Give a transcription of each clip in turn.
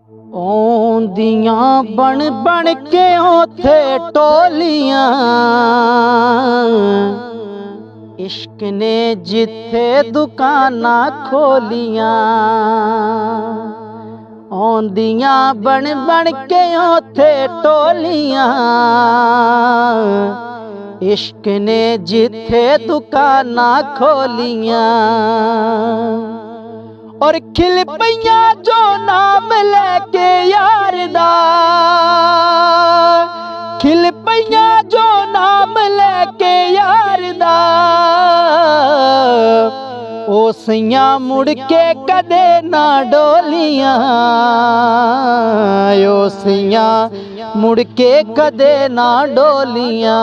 ਆਉਂਦੀਆਂ ਬਣ ਬਣ ਕੇ ਉੱਥੇ ਟੋਲੀਆਂ, इश्क ने जिथे दुकानां खोलियां। आउंदियां बन बन के उत्थे टोलियां, इश्क ने जिथे दुकानां खोलियां। और खिल पईयां जो नाम लेके यार दा, खिल पईयां जो नाम लेके यार दा। ओ सैयां मुड़ के कदे ना डोलियां, ओ सैयां मुड़ के कदे ना डोलियां।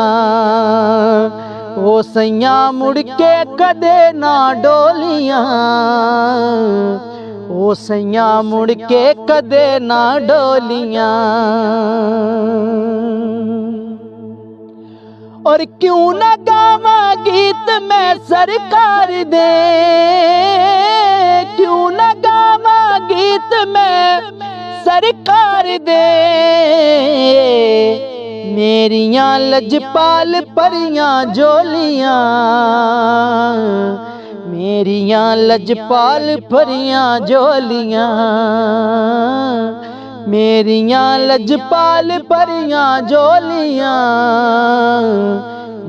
ओ सैयां मुड़ के कदे ना डोलियां, ओ सैयां मुड़ के कदे ना डोलियां। और क्यों न गावा गीत मैं सरकार दे, क्यों न गावा गीत मैं सरकार दे। मेरियां लजपाल परियां जोलियां, मेरियां लजपाल परियां जोलियां। मेरियां लजपाल परियां जोलियां,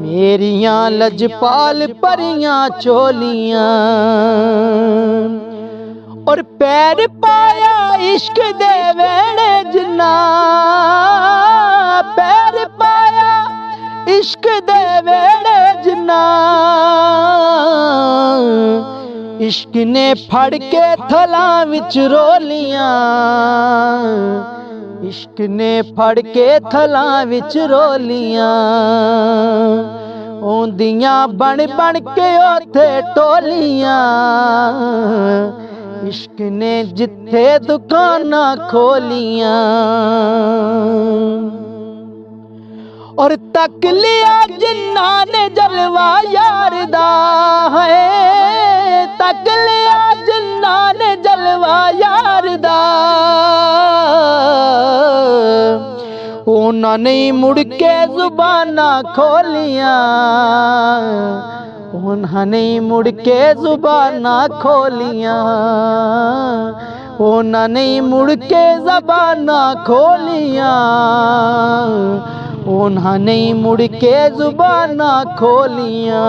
मेरियां लजपाल परियां चोलियां। और पैर पाया इश्क दे वेड़े जिन्ना, पैर पाया इश्क दे वेड़े जिन्ना। इश्क ने फड़ के थलां विच रोलियां, इश्क ने फड़ के थलां विच रोलियां। आउंदियां बन बन के उत्थे टोलियां, इश्क ने जिथे दुकानां खोलियां। और तक लिया जिन्ना ने जलवा यार दा है, तक लिया जिन्ना ने जलवा यार दा। उन्हां ने मुड़ के जुबाना खोलियां, उन्हां ने मुड़ के जुबाना खोलियां। उन्हां ने मुड़ के ज़बाना खोलियां, उन्हां ने मुड़ के जुबाना खोलियां।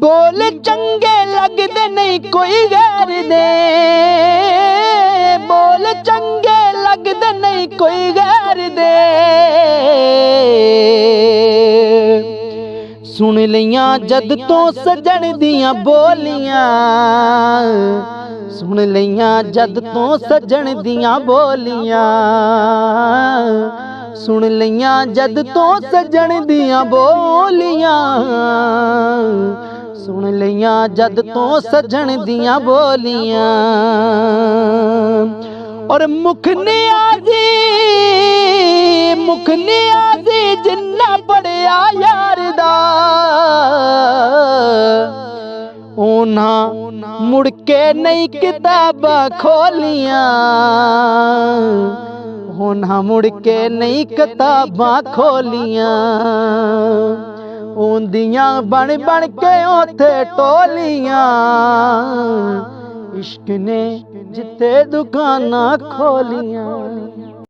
बोल चंगे लगदे नहीं कोई गैर दे, बोल चंगे लगदे नहीं कोई गैर दे। सुन लियां जद तो सजन दियां बोलियां, सुन लियां जद तो सजन दियां बोलियां। सुन लियां जद तो सजन दियां बोलियां, सुन लियां जद तो सजन दियां बोलियां। और मुख नियाज़ी, मुख नियाज़ी जिन्ना पढ़िया यार दा। उन्हां मुड़ के नई किताबां खोलियां, उन्हां मुड़ के नई किताबां खोलियां। आउंदियां बन बन के उत्थे टोलियां, इश्क ने जिथे दुकानां खोलियां।